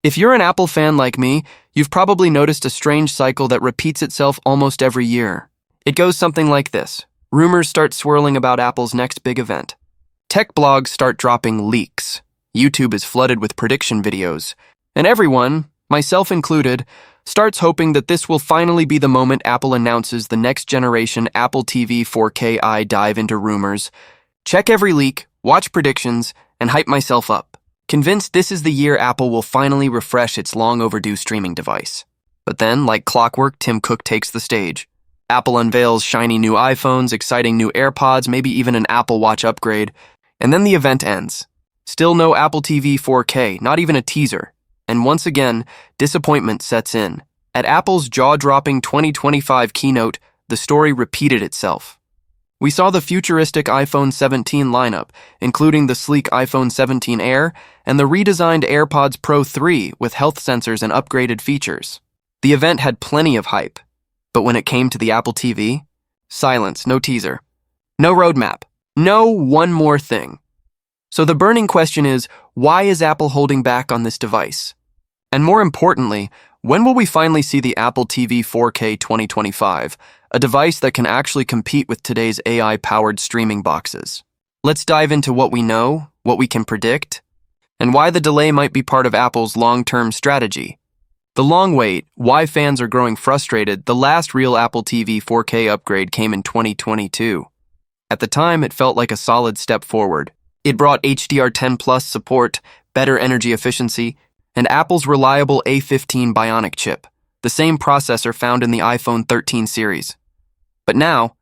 If you're an Apple fan like me, you've probably noticed a strange cycle that repeats itself almost every year. It goes something like this. Rumors start swirling about Apple's next big event. Tech blogs start dropping leaks. YouTube is flooded with prediction videos. And everyone, myself included, starts hoping that this will finally be the moment Apple announces the next generation Apple TV 4K. I dive into rumors, check every leak, watch predictions, and hype myself up, convinced this is the year Apple will finally refresh its long overdue streaming device. But then, like clockwork, Tim Cook takes the stage. Apple unveils shiny new iPhones, exciting new AirPods, maybe even an Apple Watch upgrade, and then the event ends. Still no Apple TV 4K, not even a teaser. And once again, disappointment sets in. At Apple's jaw-dropping 2025 keynote, the story repeated itself. We saw the futuristic iPhone 17 lineup, including the sleek iPhone 17 Air and the redesigned AirPods Pro 3 with health sensors and upgraded features. The event had plenty of hype. But when it came to the Apple TV, silence, no teaser, no roadmap, no one more thing. So the burning question is, why is Apple holding back on this device? And more importantly, when will we finally see the Apple TV 4K 2025, a device that can actually compete with today's AI-powered streaming boxes? Let's dive into what we know, what we can predict, and why the delay might be part of Apple's long-term strategy. The long wait, why fans are growing frustrated. The last real Apple TV 4K upgrade came in 2022. At the time, it felt like a solid step forward. It brought HDR10 Plus support, better energy efficiency, and Apple's reliable A15 Bionic chip, the same processor found in the iPhone 13 series. But now,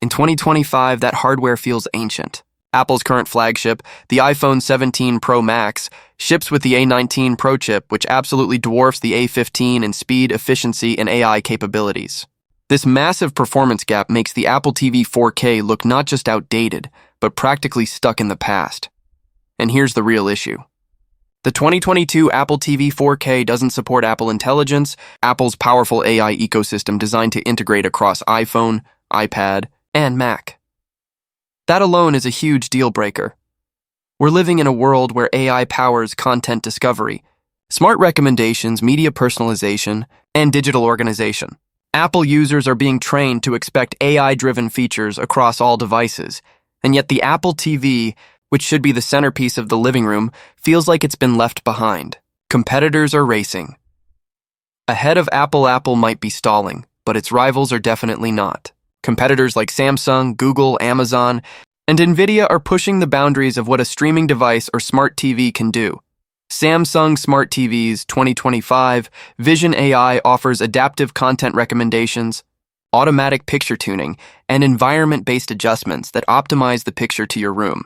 in 2025, that hardware feels ancient. Apple's current flagship, the iPhone 17 Pro Max, ships with the A19 Pro chip, which absolutely dwarfs the A15 in speed, efficiency, and AI capabilities. This massive performance gap makes the Apple TV 4K look not just outdated, but practically stuck in the past. And here's the real issue. The 2022 Apple TV 4K doesn't support Apple Intelligence, Apple's powerful AI ecosystem designed to integrate across iPhone, iPad, and Mac. That alone is a huge deal breaker. We're living in a world where AI powers content discovery, smart recommendations, media personalization, and digital organization. Apple users are being trained to expect AI-driven features across all devices, and yet the Apple TV, which should be the centerpiece of the living room, feels like it's been left behind. Competitors are racing. Ahead of Apple, Apple might be stalling, but its rivals are definitely not. Competitors like Samsung, Google, Amazon, and Nvidia are pushing the boundaries of what a streaming device or smart TV can do. Samsung Smart TVs 2025 Vision AI offers adaptive content recommendations, automatic picture tuning, and environment-based adjustments that optimize the picture to your room.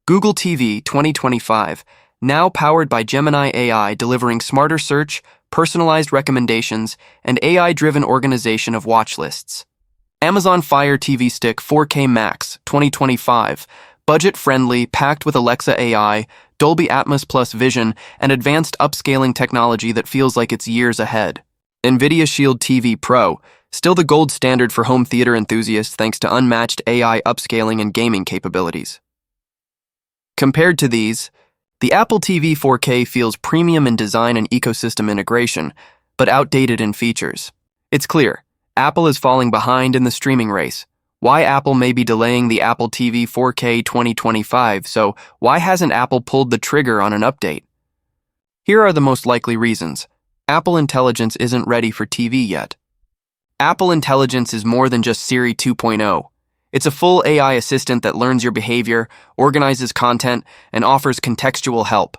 Google TV 2025, now powered by Gemini AI, delivering smarter search, personalized recommendations, and AI-driven organization of watch lists. Amazon Fire TV Stick 4K Max 2025, budget-friendly, packed with Alexa AI, Dolby Atmos Plus Vision, and advanced upscaling technology that feels like it's years ahead. NVIDIA Shield TV Pro, still the gold standard for home theater enthusiasts thanks to unmatched AI upscaling and gaming capabilities. Compared to these, the Apple TV 4K feels premium in design and ecosystem integration, but outdated in features. It's clear, Apple is falling behind in the streaming race. Why Apple may be delaying the Apple TV 4K 2025, so why hasn't Apple pulled the trigger on an update? Here are the most likely reasons. Apple Intelligence isn't ready for TV yet. Apple Intelligence is more than just Siri 2.0. It's a full AI assistant that learns your behavior, organizes content, and offers contextual help.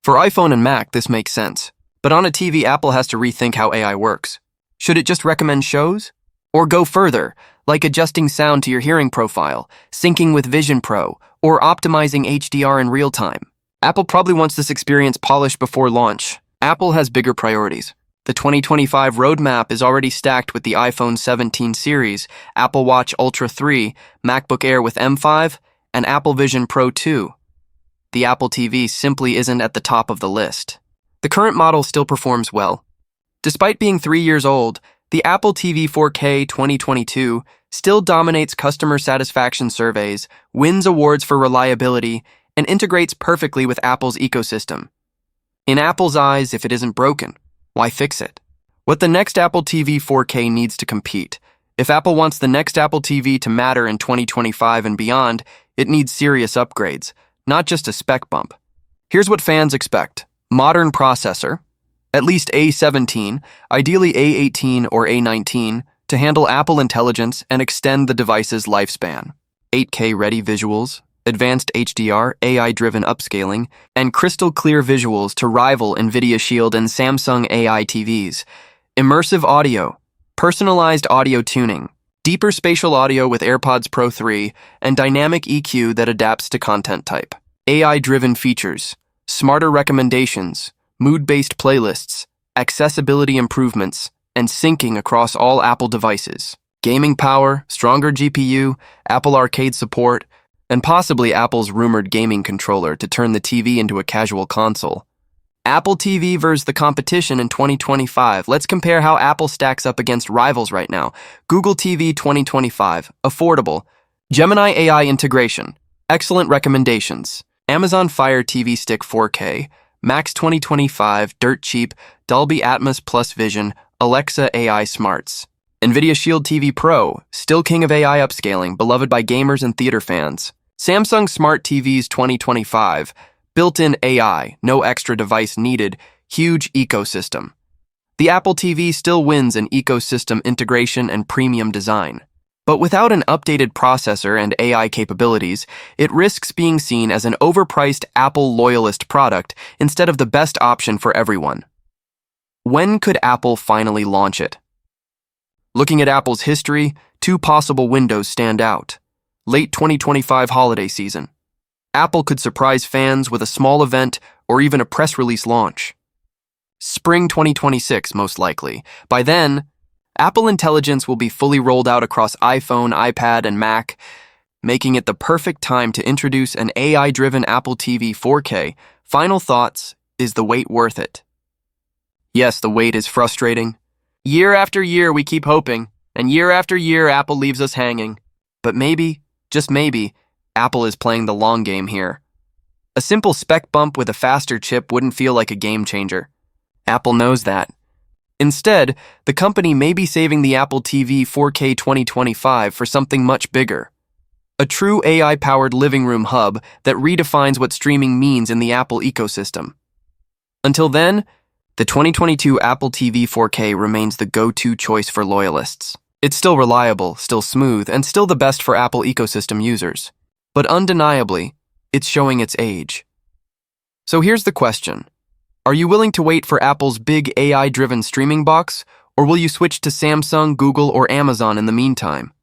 For iPhone and Mac, this makes sense. But on a TV, Apple has to rethink how AI works. Should it just recommend shows? Or go further, like adjusting sound to your hearing profile, syncing with Vision Pro, or optimizing HDR in real time? Apple probably wants this experience polished before launch. Apple has bigger priorities. The 2025 roadmap is already stacked with the iPhone 17 series, Apple Watch Ultra 3, MacBook Air with M5, and Apple Vision Pro 2. The Apple TV simply isn't at the top of the list. The current model still performs well. Despite being 3 years old, the Apple TV 4K 2022 still dominates customer satisfaction surveys, wins awards for reliability, and integrates perfectly with Apple's ecosystem. In Apple's eyes, if it isn't broken, why fix it? What the next Apple TV 4K needs to compete. If Apple wants the next Apple TV to matter in 2025 and beyond, it needs serious upgrades, not just a spec bump. Here's what fans expect. Modern processor, at least A17, ideally A18 or A19, to handle Apple Intelligence and extend the device's lifespan. 8K-ready visuals, advanced HDR, AI-driven upscaling, and crystal-clear visuals to rival NVIDIA Shield and Samsung AI TVs. Immersive audio, personalized audio tuning, deeper spatial audio with AirPods Pro 3, and dynamic EQ that adapts to content type. AI-driven features, smarter recommendations, mood-based playlists, accessibility improvements, and syncing across all Apple devices. Gaming power, stronger GPU, Apple Arcade support, and possibly Apple's rumored gaming controller to turn the TV into a casual console. Apple TV versus the competition in 2025. Let's compare how Apple stacks up against rivals right now. Google TV 2025, affordable. Gemini AI integration, excellent recommendations. Amazon Fire TV Stick 4K, Max 2025, dirt cheap, Dolby Atmos plus Vision, Alexa AI smarts. NVIDIA Shield TV Pro, still king of AI upscaling, beloved by gamers and theater fans. Samsung Smart TVs 2025, built-in AI, no extra device needed, huge ecosystem. The Apple TV still wins in ecosystem integration and premium design. But without an updated processor and AI capabilities, it risks being seen as an overpriced Apple loyalist product instead of the best option for everyone. When could Apple finally launch it? Looking at Apple's history, two possible windows stand out. Late 2025 holiday season. Apple could surprise fans with a small event or even a press release launch. Spring 2026, most likely. By then, Apple Intelligence will be fully rolled out across iPhone, iPad, and Mac, making it the perfect time to introduce an AI-driven Apple TV 4K. Final thoughts, is the wait worth it? Yes, the wait is frustrating. Year after year, we keep hoping, and year after year, Apple leaves us hanging. But maybe, just maybe, Apple is playing the long game here. A simple spec bump with a faster chip wouldn't feel like a game changer. Apple knows that. Instead, the company may be saving the Apple TV 4K 2025 for something much bigger. A true AI-powered living room hub that redefines what streaming means in the Apple ecosystem. Until then, the 2022 Apple TV 4K remains the go-to choice for loyalists. It's still reliable, still smooth, and still the best for Apple ecosystem users. But undeniably, it's showing its age. So here's the question. Are you willing to wait for Apple's big AI-driven streaming box, or will you switch to Samsung, Google, or Amazon in the meantime?